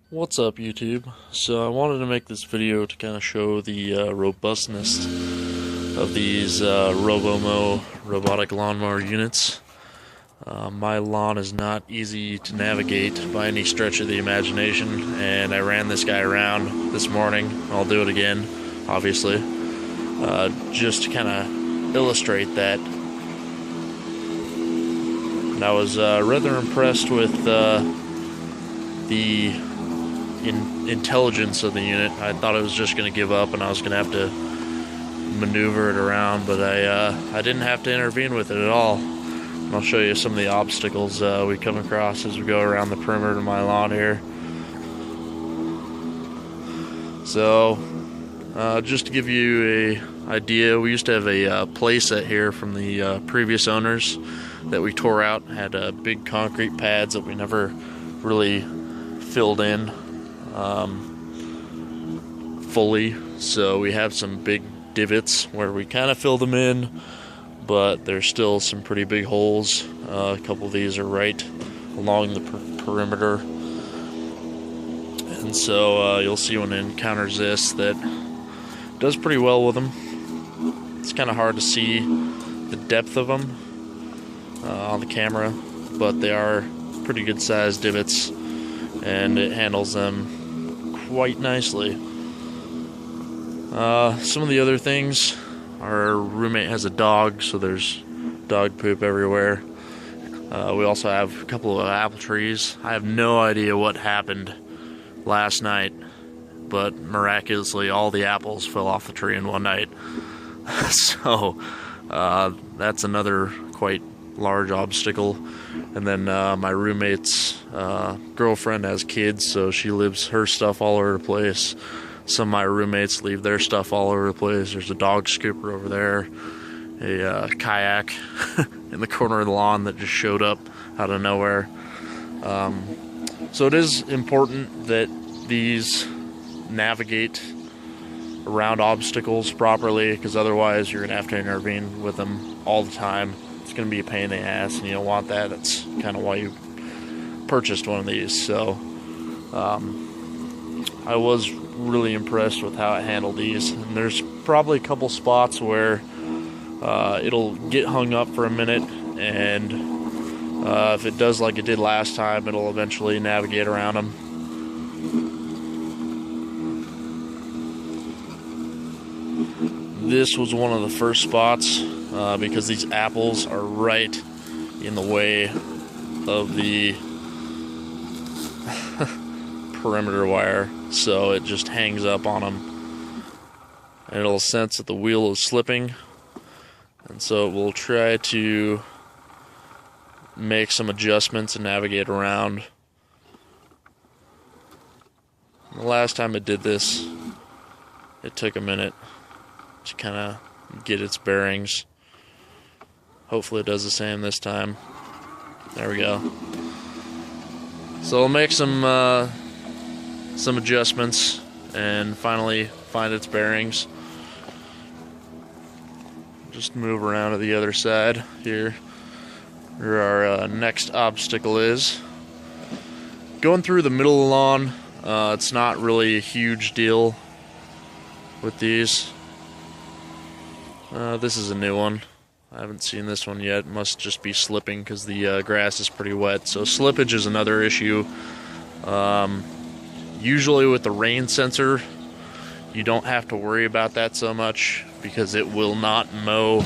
What's up, YouTube? So I wanted to make this video to kind of show the robustness of these Robomow robotic lawnmower units. My lawn is not easy to navigate by any stretch of the imagination, and I ran this guy around this morning. I'll do it again, obviously, just to kind of illustrate that. And I was rather impressed with the intelligence of the unit. I thought it was just going to give up and I was going to have to maneuver it around, but I didn't have to intervene with it at all. And I'll show you some of the obstacles we come across as we go around the perimeter of my lawn here. So just to give you a idea, we used to have a play set here from the previous owners that we tore out. Had big concrete pads that we never really filled in fully, so we have some big divots where we kind of filled them in, but there's still some pretty big holes. A couple of these are right along the perimeter, and so you'll see when it encounters this that it does pretty well with them. It's kind of hard to see the depth of them on the camera, but they are pretty good sized divots and it handles them quite nicely. Some of the other things, our roommate has a dog, so there's dog poop everywhere. We also have a couple of apple trees. I have no idea what happened last night, but miraculously all the apples fell off the tree in one night. So that's another quite large obstacle. And then my roommate's girlfriend has kids, so she leaves her stuff all over the place. Some of my roommates leave their stuff all over the place. There's a dog scooper over there, a kayak in the corner of the lawn that just showed up out of nowhere. So it is important that these navigate around obstacles properly, because otherwise you're going to have to intervene with them all the time. It's going to be a pain in the ass, and you don't want that. That's kind of why you purchased one of these. So I was really impressed with how it handled these, and there's probably a couple spots where it'll get hung up for a minute, and if it does like it did last time, it'll eventually navigate around them. This was one of the first spots because these apples are right in the way of the perimeter wire, so it just hangs up on them, and it'll sense that the wheel is slipping, and so it will try to make some adjustments and navigate around. The last time it did this, it took a minute to kind of get its bearings. Hopefully it does the same this time. There we go. So we'll make some adjustments and finally find its bearings. Just move around to the other side here, where our next obstacle is. Going through the middle of the lawn, it's not really a huge deal with these. This is a new one. I haven't seen this one yet. It must just be slipping because the grass is pretty wet. So slippage is another issue. Usually with the rain sensor, you don't have to worry about that so much because it will not mow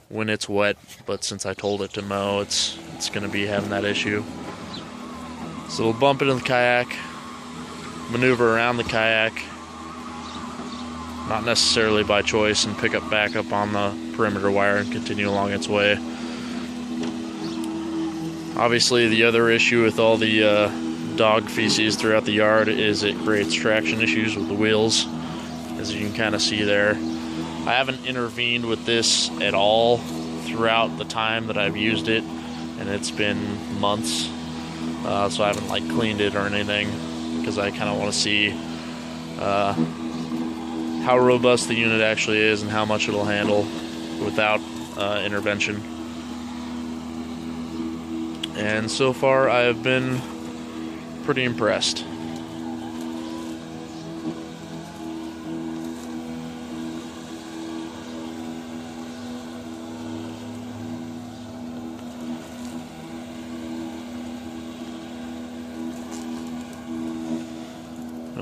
when it's wet. But since I told it to mow, it's going to be having that issue. So we'll bump into the kayak, maneuver around the kayak, not necessarily by choice, and pick up back up on the perimeter wire and continue along its way. Obviously, the other issue with all the dog feces throughout the yard is it creates traction issues with the wheels, as you can kind of see there. I haven't intervened with this at all throughout the time that I've used it, and it's been months, so I haven't like cleaned it or anything, because I kind of want to see how robust the unit actually is and how much it'll handle without intervention. And so far I have been pretty impressed.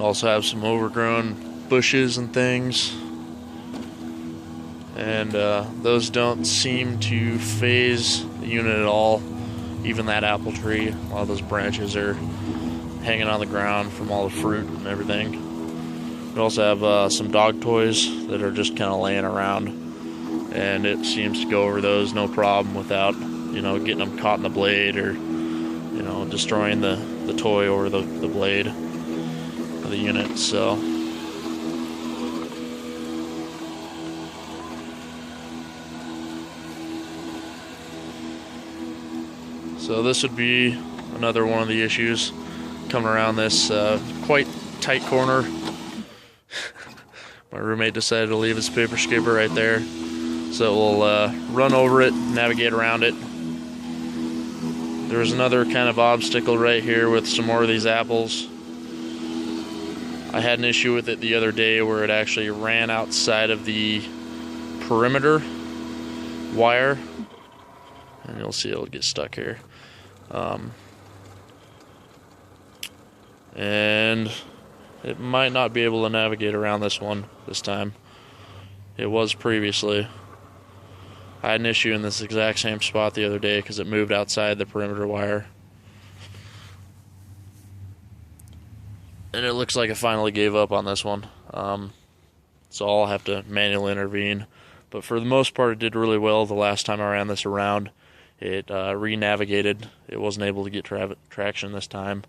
also have some overgrown bushes and things, and those don't seem to phase the unit at all. Even that apple tree, a lot of those branches are hanging on the ground from all the fruit and everything. We also have some dog toys that are just kind of laying around, and it seems to go over those no problem without, getting them caught in the blade or, destroying the toy or the blade of the unit. So this would be another one of the issues coming around this quite tight corner. My roommate decided to leave his paper scraper right there, so we'll run over it, navigate around it. There's another kind of obstacle right here with some more of these apples. I had an issue with it the other day where it actually ran outside of the perimeter wire, and you'll see it'll get stuck here. And it might not be able to navigate around this one this time. It was previously. I had an issue in this exact same spot the other day because it moved outside the perimeter wire. And it looks like it finally gave up on this one. So I'll have to manually intervene. But for the most part, it did really well the last time I ran this around. It re-navigated. It wasn't able to get traction this time.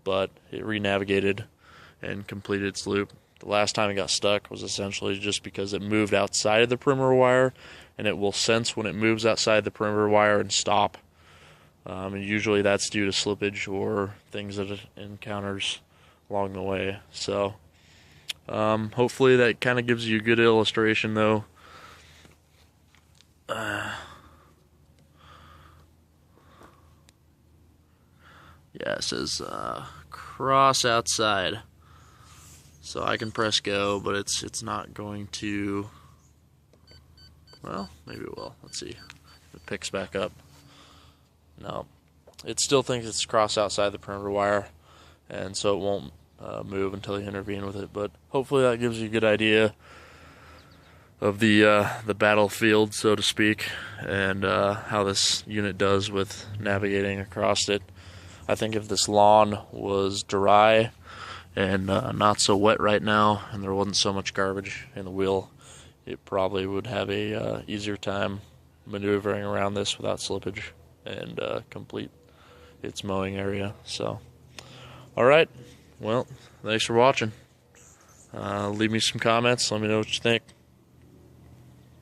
But it re-navigated and completed its loop. The last time it got stuck was essentially just because it moved outside of the perimeter wire, and it will sense when it moves outside the perimeter wire and stop. And usually that's due to slippage or things that it encounters along the way. So hopefully that kind of gives you a good illustration, though. Yeah, it says cross outside. So I can press go, but it's not going to. Well, maybe it will. Let's see if it picks back up. No, it still thinks it's cross outside the perimeter wire, and so it won't move until you intervene with it. But hopefully that gives you a good idea of the battlefield, so to speak, and how this unit does with navigating across it. I think if this lawn was dry and not so wet right now, and there wasn't so much garbage in the wheel, it probably would have a easier time maneuvering around this without slippage and complete its mowing area. So, alright, well, thanks for watching. Leave me some comments, let me know what you think.